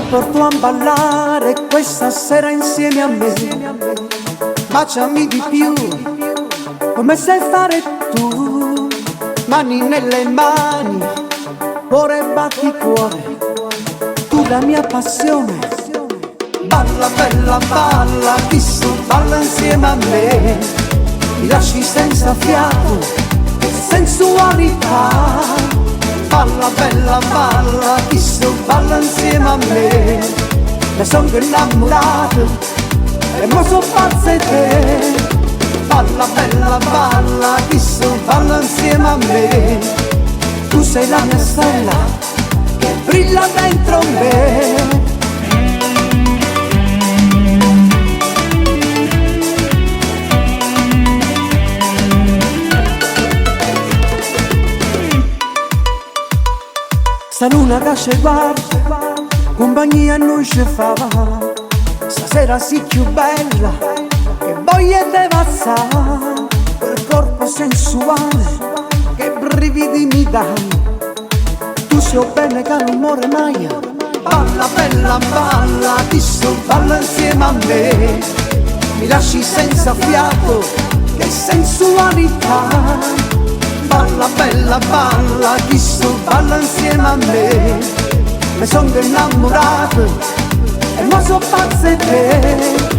porto a ballare questa sera insieme a me. Baciami di più, come sai fare tu. Mani nelle mani, cuore batti cuore, tu la mia passione. Balla bella balla, chi su balla insieme a me. Mi lasci senza fiato e sensualità. Balla bella balla, chi su balla insieme a me. Ne sono innamorato e mo so pazza di te. Balla bella balla, chi su balla insieme a me. Tu sei la mia stella che brilla dentro me. Sta luna che ci guarda, compagnia non ci fa. Stasera sei più bella, che voglia di passare. Quel corpo sensuale, che brividi mi dai. Tu sai bene che non muore mai. Balla bella balla, ti so balla insieme a me. Mi lasci senza fiato, che sensualità. Balla bella balla, chi so balla insieme a me. Mi sono innamorato e mo so pazza di te.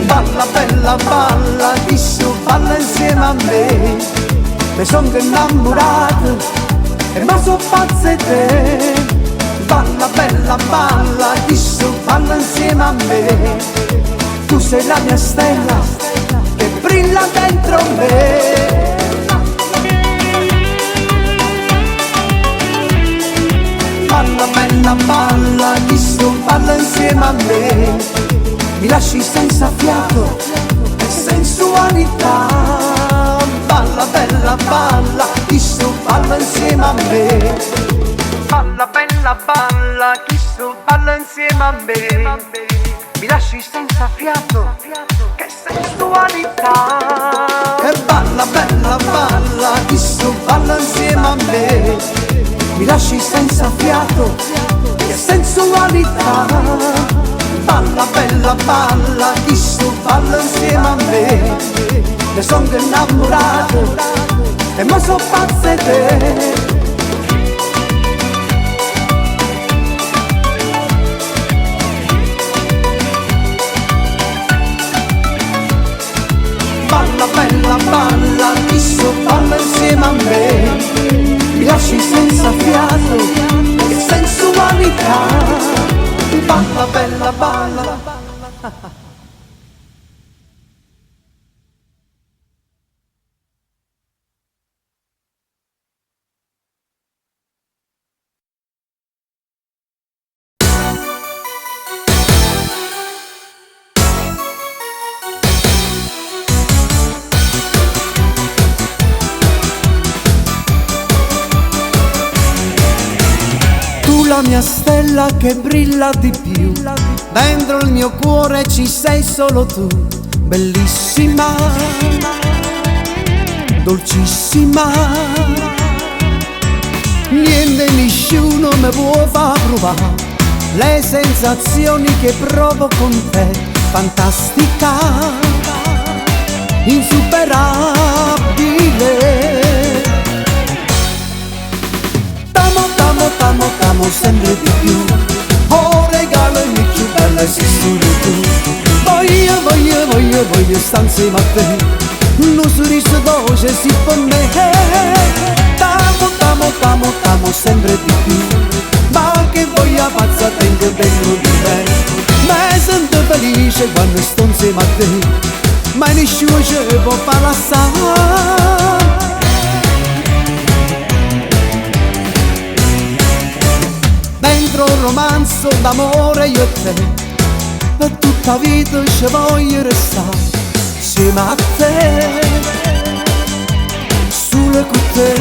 Balla bella balla, chi su balla insieme a me. Mi sono innamorato e mo so pazza di te. Balla bella balla, chi su balla insieme a me. Tu sei la mia stella che brilla dentro me. Balla bella balla, chi su balla insieme a me. Mi lasci senza fiato e sensualità. Balla bella balla, chi su balla insieme a me. Balla bella balla, chi su balla insieme a me. Mi lasci senza fiato, che sensualità. E balla bella balla, chi su balla insieme a me. Mi lasci senza fiato, che sensualità. Balla bella balla, chi su balla insieme a me. Ne sono innamorato e mo so pazza di te. Balla bella balla, chi su balla insieme a me. Mi lasci senza fiato, che sensualità. Balla bella balla. Tu la mia stella che brilla di più. Dentro il mio cuore ci sei solo tu, bellissima, dolcissima. Niente, nessuno mi può far provare le sensazioni che provo con te. Fantastica, insuperabile. T'amo sempre di più. Oh, regalo il mio più bello sei solo tu. Voglio stare insieme a te. Un sorriso dolce si per me. T'amo sempre di più. Ma che voglia pazza tengo dentro di me. Mi sento felice quando sto insieme a te. Ma nessuno ci può far lasciare. Dentro un romanzo d'amore io e te, per tutta vita ci voglio restare insieme a te, solo con te.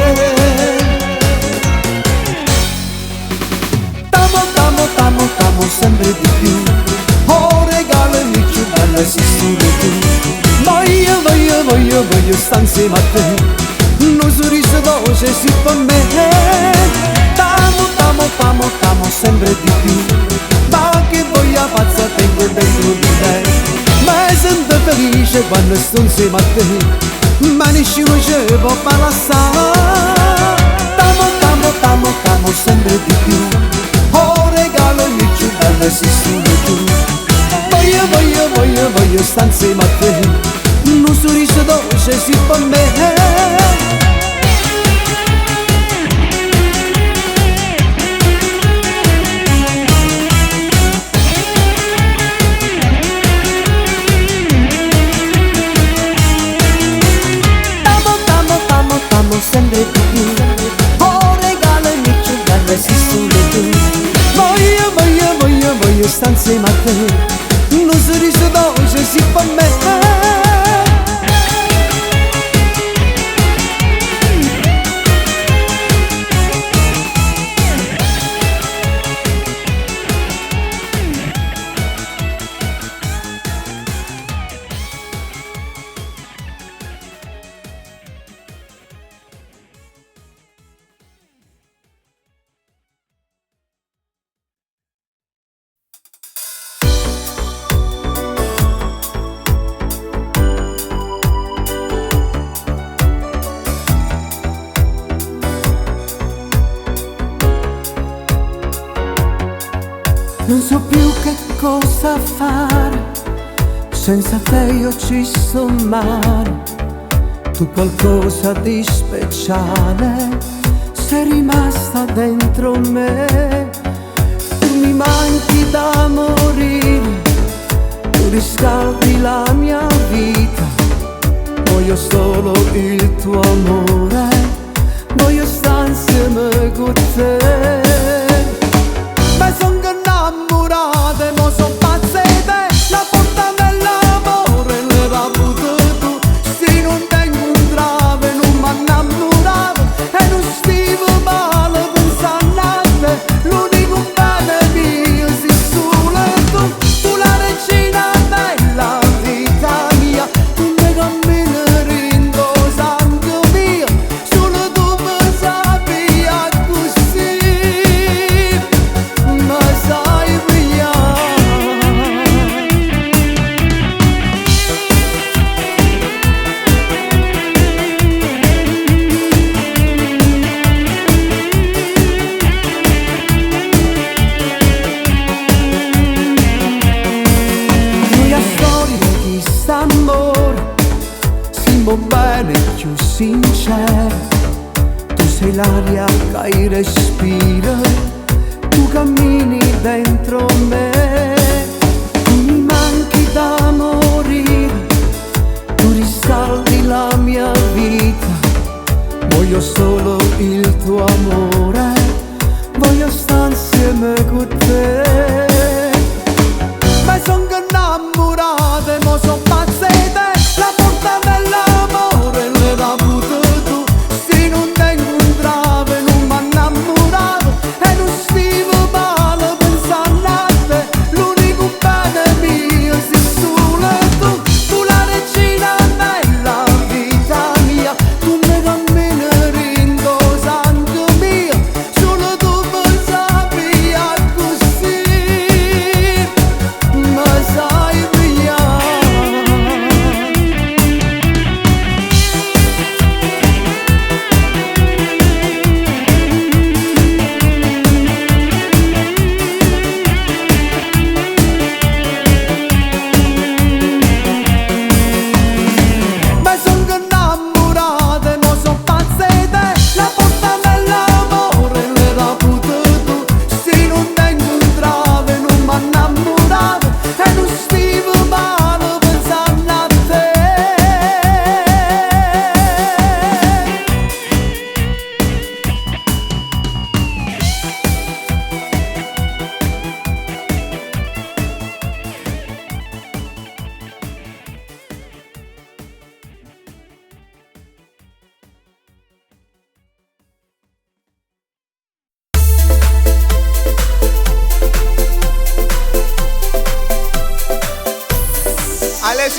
sempre di più. Oh, regalami più bella sei solo tu. Voglio stare insieme a te. Un sorriso dolce sì per me. T'amo sempre di più. Ma che voglia pazza tengo dentro di te. Ma sento felice quando sto insieme a te. Ma nessuno ci può balassare. T'amo sempre di più. Oh, regalami più bella sei solo tu. Voglio stare insieme a te. Un sorriso dolce sì per me. T'amo sempre di più. Oh, regalami più bella sei solo tu. Voglio stare insieme a te. Un sorriso dolce sì per me. Non so più che cosa fare, senza te io ci sto male. Tu qualcosa di speciale sei rimasta dentro me. Tu mi manchi da morire, tu riscaldi la mia vita. Voglio solo il tuo amore, voglio stare insieme con te. Ma son innamorate, mo son pazze di te. La porta dell'amore l'era avuto tu. Se non ti incontravo non m'annamoravo e non stivo male pensando a te. L'unico bene mio sei solo tu. Tu la regina della vita mia. Tu mi cammineri in tuo sangue mio. Solo tu mi sapia così. Ma sai via. Noi a storia di st'amore siamo bene più sinceri. Tu sei l'aria che respira, tu cammini dentro me. Tu mi manchi da morire, tu riscaldi la mia vita. Voglio solo il tuo amore, voglio stare insieme con te. Ma son innamorate, mo son pazze di te. La porta dell'amore l'era avuto tu. Se non ti incontravo non m'annamoravo e non stivo male pensando a te. L'unico bene mio sei solo tu. Tu la regina della vita mia. Tu mi cammineri in tuo sangue mio. Solo tu mi sapia così.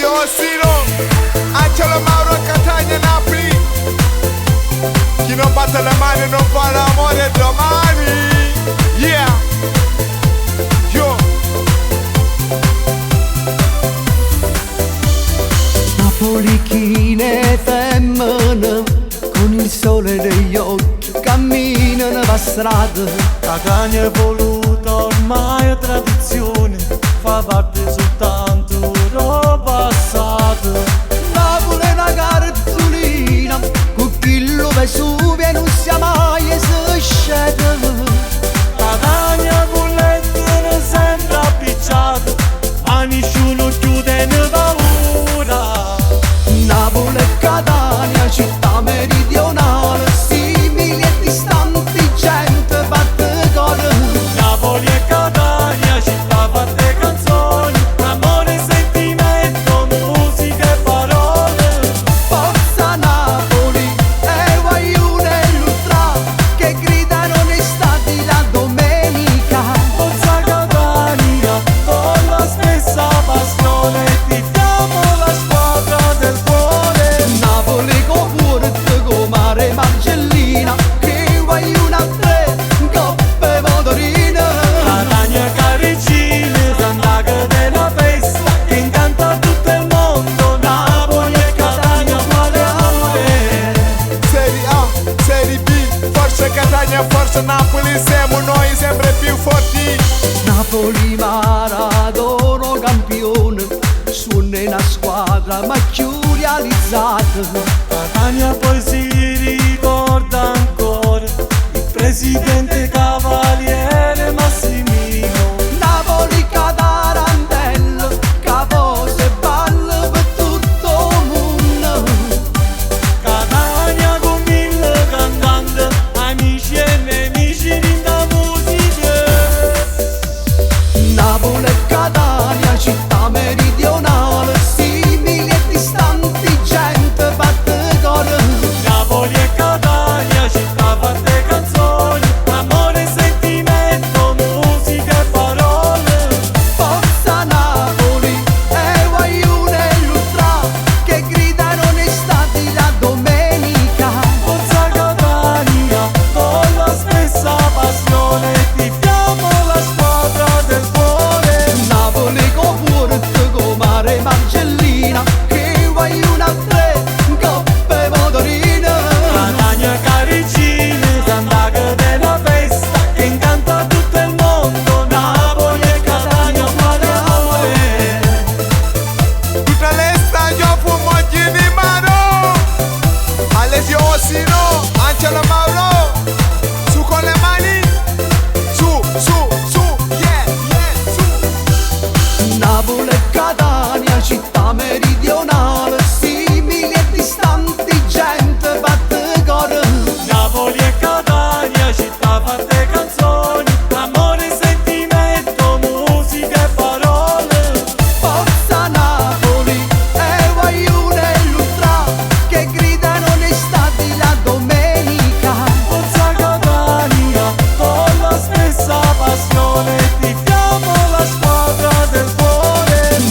Alessio Orsino, Angelo Mauro, Catania, Napoli. Chi non batte le mani non fa l'amore domani. Yeah. Yo. Napoli chi ne femmina, con il sole degli occhi camminano per strada. Catania è voluta ormai è tradizione, fa parte soltanto del passato. Napoli è una carzolina, con chi lo Vesuvio e non sia mai si scende. Catania con lettera sempre appicciata, ma nessuno chiude ne paura. Napoli e Catania, città meridionale, simili e distanti, gente batte cor. Napoli e Catania, città fatte canzoni, amore, sentimento, musica e parole. Forza Napoli e Guaione e Lutra, che gridano onestati la domenica. Forza Catania, con la stessa passione, tifiamo la squadra del cuore. Napoli con Porto, con Mare Marcellina, che Guaione a tre, coppe motorine. Catania caricine, Sandaga della festa, che incanta tutto il mondo. Napoli e Catania uguale amore. Serie A, Serie B, forza Catania, forza Napoli, siamo noi sempre più forti. Napoli Maradona campione, suona una squadra ma più realizzata. Catania poi si ricorda ancora il presidente Cavaliere Massimino. Napoli Catarantello, Cavosa e ballo per tutto il mondo. Catania con mille cantanti, amici e nemici in da musica. Napoli e Catania, città meridionale, simili e distanti, gente batte cor. Napoli e Catania, città fatte canzoni, amore, sentimento, musica e parole. Forza Napoli e Guaione e Lutra, che gridano onestati la domenica. Forza Catania, con la stessa passione, tifiamo la squadra del cuore. Napoli con Porto, con Mare Marcellina, che Guaione a tre, coppe motorine. Catania caricine, Sandaga della festa, che incanta tutto il mondo. Napoli e Catania uguale amore. Tutta l'esta io fumo di mano. Alessio Orsino, Angelo Mauro, su con le mani. Su, yeah, su. Napoli e Catania, città meridionale, simili e distanti, gente batte cor. Napoli e Catania, città fatte canzoni, amore, sentimento, musica e parole. Forza Napoli e Guaione e Lutra, che gridano onestati la domenica. Forza Catania, con la stessa passione, tifiamo la squadra del cuore.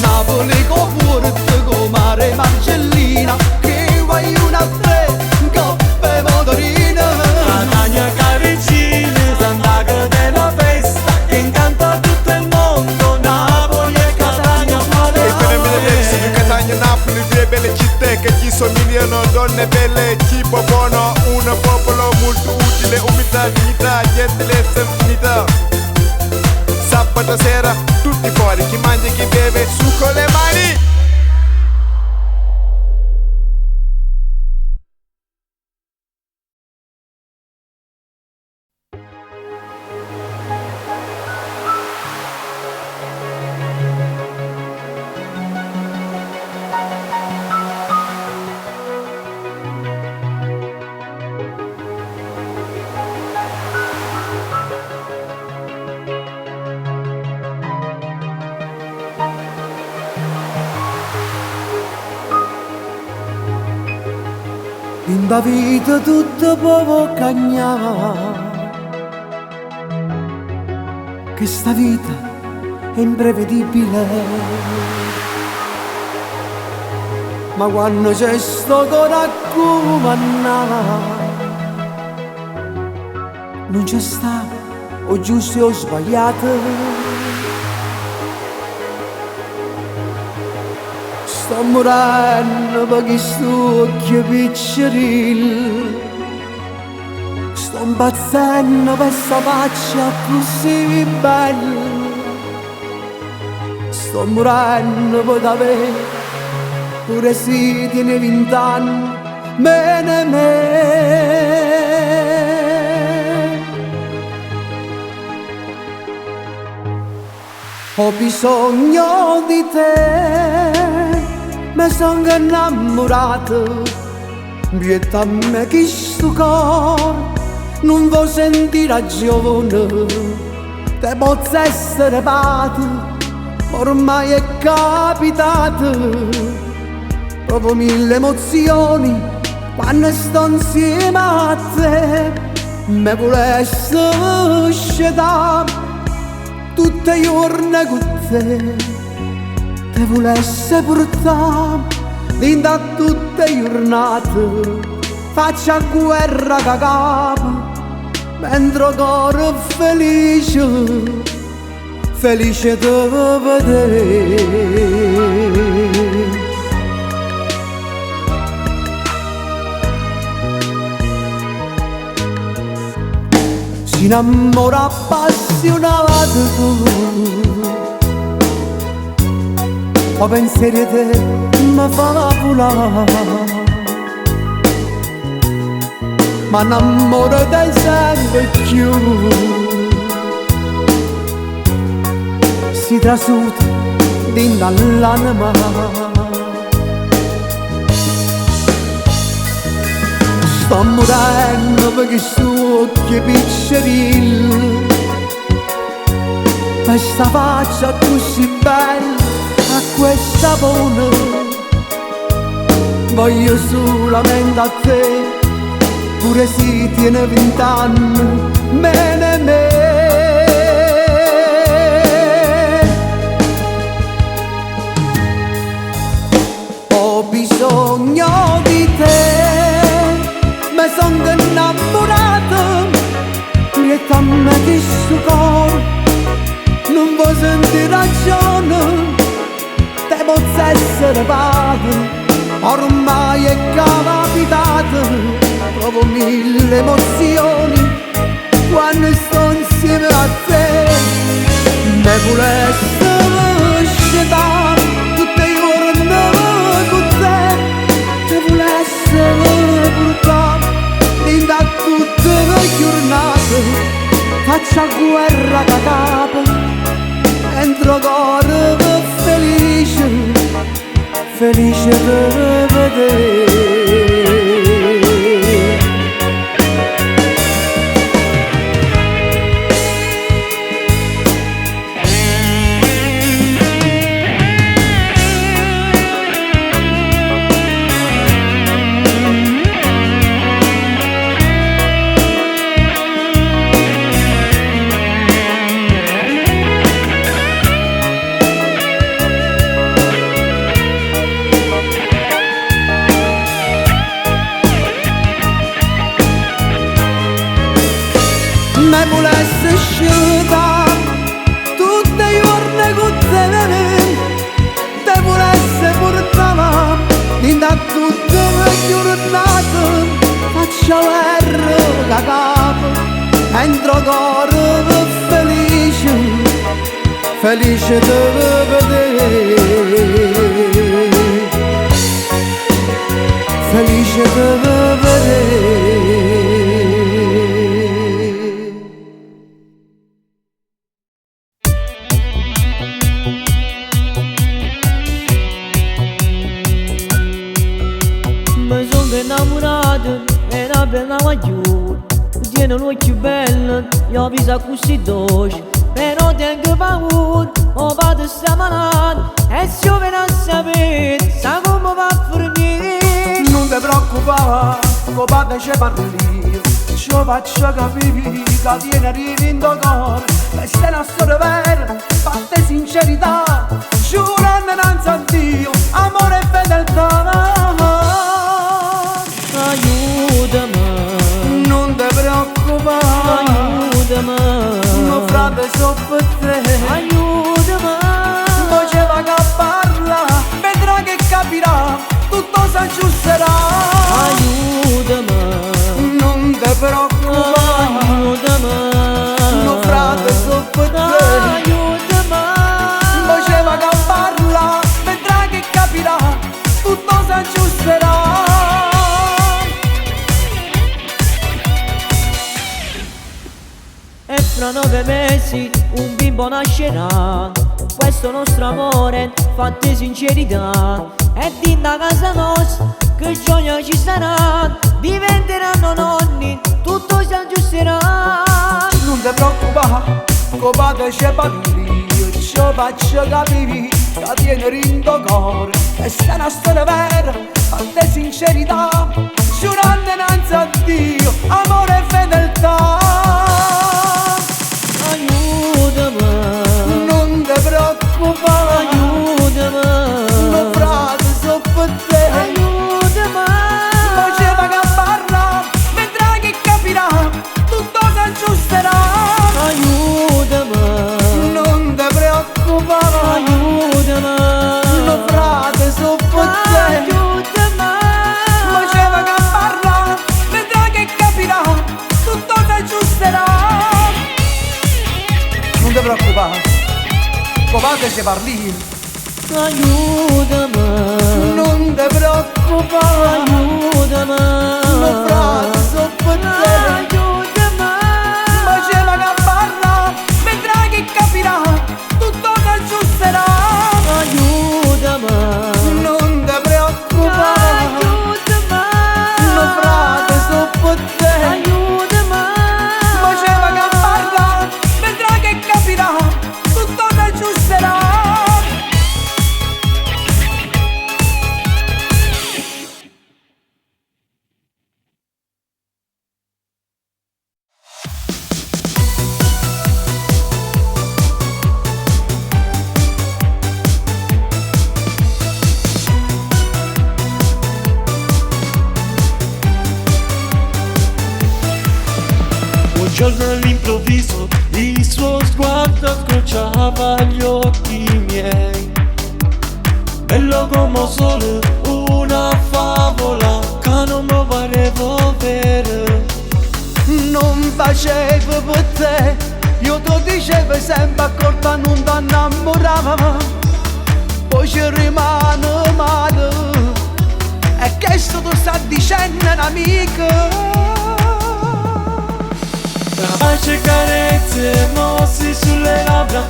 Napoli con Porto, con Mare Marcellina, che Guaione a tre, coppe motorine. Catania caricine, Sandaga della festa, che incanta tutto il mondo. Napoli e Catania uguale E per me le di Catania, Napoli, due belle città che ci somigliano, donne belle, cibo buono, un popolo molto utile, umiltà, dignità, gentilezza infinita. Sabato sera, tutti fuori, chi mangia e chi beve, su con le mani. In da vita tutto può cagnare, che sta vita è imprevedibile. ma quando c'è sto cuore a comandare non c'è sta o giusto o sbagliato. Sto morendo per questo occhio picceril, sto impazzendo per sta faccia così bella, sto morendo per t'avere pure se tiene 20 anni meno me. Ho bisogno di te, mi sono innamorato, vieta a me che sto cuore non vuoi sentire ragione, te posso essere pato, ormai è capitato, provo 1000 emozioni quando sto insieme a te, me volesse scegliere tutte le giorni con te volesse portare dentro a tutte le giornate, faccia guerra che capo, mentre cuore felice, felice di vedere. Si innamora appassionato tu, ho pensieri a te mi fa volare, ma innamoro te sempre più, si trasuda dentro all'anima, sto morendo per questo occhio picceril, questa faccia così bella a questa buona, voglio solamente a te, pure se tiene 20 anni meno me. Ho bisogno di te, mi sono innamorato, lieta a me che sto cuore non vuoi sentire ragione, te posso essere padre, ormai è capitato, provo 1000 emozioni quando sto insieme a te, me volesse scegliere tutte le giorni con te volesse portare dentro a tutte le giornate, faccia guerra da capo, entro cuore felice, felice di vedere. Me volesse scegliere tutte le giorni con te volesse portare dentro a tutte le giornate, faccia guerra da capo, entro cuore felice, felice di vedere, felice di vedere. Mi sono innamorato e una bella maggiore, tiene l'occhio bello, io viso così dolce, però tengo paura, o padre sta malato, e se io vengo a sapere, sa come va a finire. Non ti preoccupare, tuo padre ci parla io, ci faccio capire che tiene rivinto cuore. Questa è una storia vera, fatta sincerità, giurando innanzi a Dio, amore e fedeltà. Aiutami, non ti preoccupare, aiutami, mio frate so per te. aiutami, Faceva che parla, vedrà che capirà, tutto si aggiusterà. aiutami, Non ti preoccupare, aiutami, mio frate so per te. aiutami, Faceva che parla, vedrà che capirà, tutto si aggiusterà. e fra 9 mesi un bimbo nascerà. Questo nostro amore fatto di sincerità, e din da casa nostra che gioia ci sarà. Diventeranno nonni, tutto si aggiusterà. Non ti preoccupare, che padre c'è papiri, ci faccio capire che tiene rindo cuore. Questa è una storia vera, fatta di sincerità, giurando innanzi a Dio, amore e fedeltà. Aiutami, Non ti preoccupare, aiutami, mio frate so per te. aiutami, Faceva che parla, vedrà che capirà, tutto si aggiusterà. aiutami, Non ti preoccupare, aiutami, mio frate so per te. aiutami, Faceva che parla, vedrà che capirà, tutto si aggiusterà. Non ti preoccupare, padre ci parli. aiutami, Non ti preoccupare, aiutami, mio frate so per te. aiutami, Faceva che parla, vedrà che capirà, tutto si aggiusterà. aiutami, Non ti preoccupare, mio frate so per te. aiutami, Faceva che parla, vedrà che capirà, tutto si aggiusterà. Un giorno all'improvviso il suo sguardo scrociava gli occhi miei. Bello come sole, una favola che non mi parevo vera. Non facevo per te, io ti dicevo sempre accorta, non ti innamorava. Poi ci rimane male, e questo tu sta dicendo un'amica. Baci, carezze, mossi sulle labbra,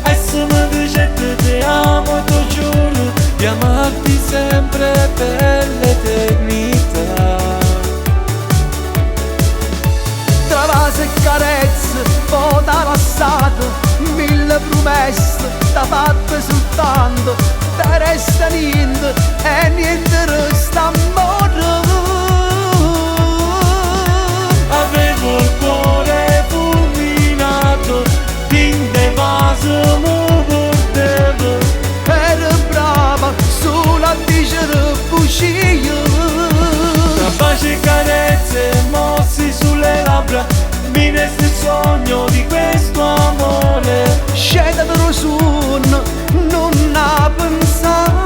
e se mi dice che ti amo, ti giuro di amarti sempre per l'eternità. Travase e carezze, poi t'ha lasciato, mille promesse, t'ha fatte soltanto, te resta niente e niente resta amore. Avevo il cuore fulminato, in de vaso mi portevo. Era brava solo a dicere bugie. Tra baci e carezze, mossi sulle labbra, mi resta il sogno di questo amore. Scenda dallo sonno, non ha pensato.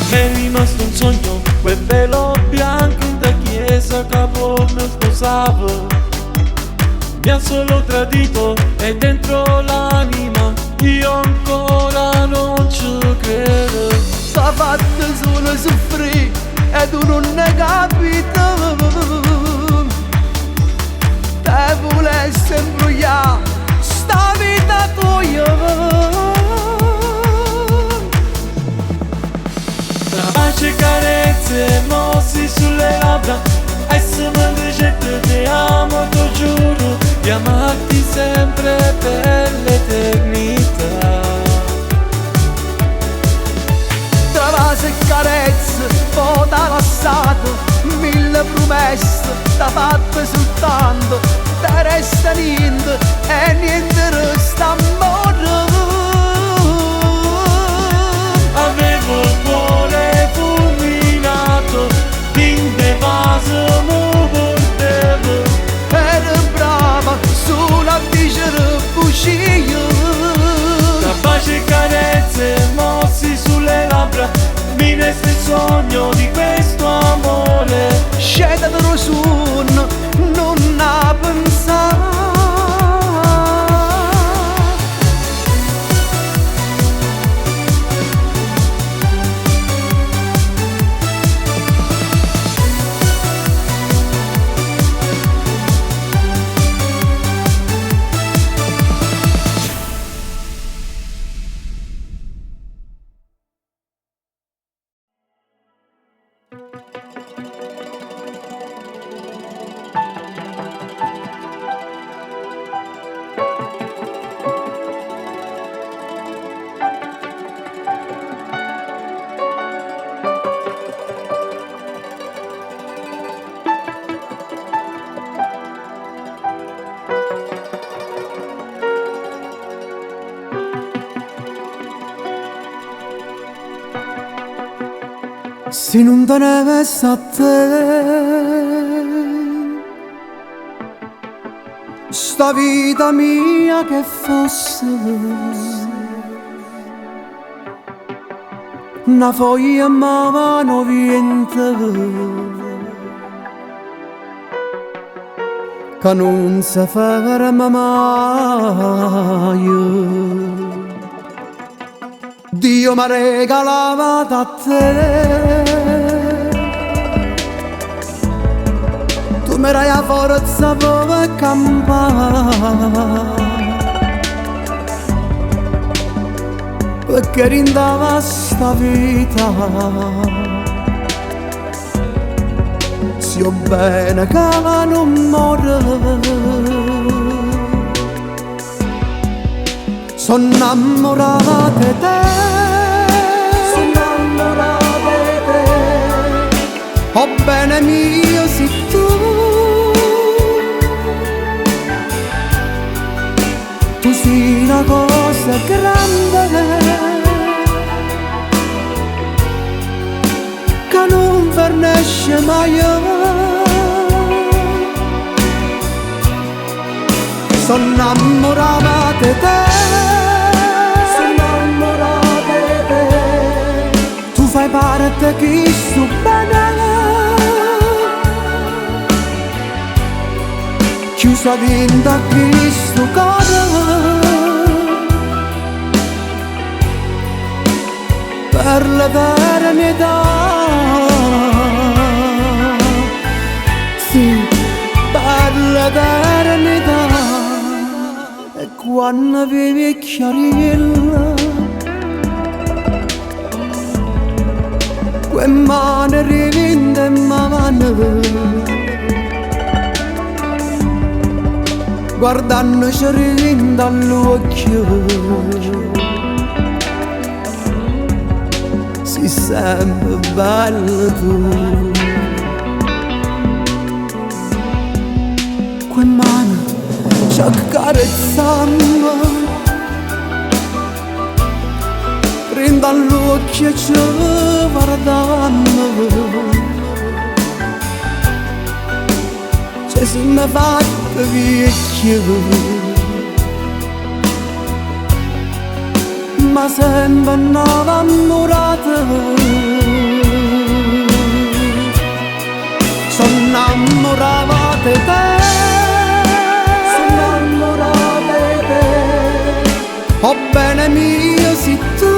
È rimasto un sogno, quel velo bianco in da chiesa che poi mi sposava. Mi ha solo tradito e dentro l'anima io ancora non ci credo. T'ha fatto solo soffrire e tu non ne capito. Te volessi imbrogliare sta vita tua. Tra baci e carezze, mossi sulle labbra, e se mi dice che ti amo, ti giuro di amarti sempre per l'eternità. promessa t'ha fatta soltanto, te resta niente e niente resta amore. Avevo il cuore fulminato, in te vaso mi portevo. Era brava solo a dicere bugie, Capace carezze, mossi sulle labbra, mi resta il sogno di questo amore. sceda dello sonno, non ha pensato. Se non te ne avessi a te, sta vita mia che fosse una foglia ma mano viente, che non si ferma mai. Dio mi ha regalato a te, tu mi dai la forza per campare, perché rindava sta vita, sia bene che non muore. Sono innamorata di te, sono innamorata di te, oh bene mio sei tu, tu sei una cosa grande, che non vernesce mai. Sono innamorata di te, fai parte che sto bene, chiusa dentro questo cuore, per l'eternità, sì, per l'eternità. E quando vivi chiarilla, quelle mani rivinte in mano, guardandoci rivinte all'occhio, sei sempre bella tu. Quelle mani ci accarezzano, prendo all'occhio e ci guardando, ci siamo fatti vecchio, ma sempre innamorata. Sono innamorata di te, sono innamorata di te, oh bene mio sei tu.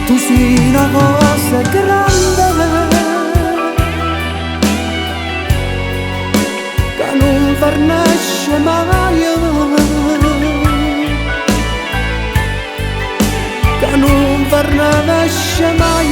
Tu sei una cosa grande, che non vernesce mai, che non vernesce mai.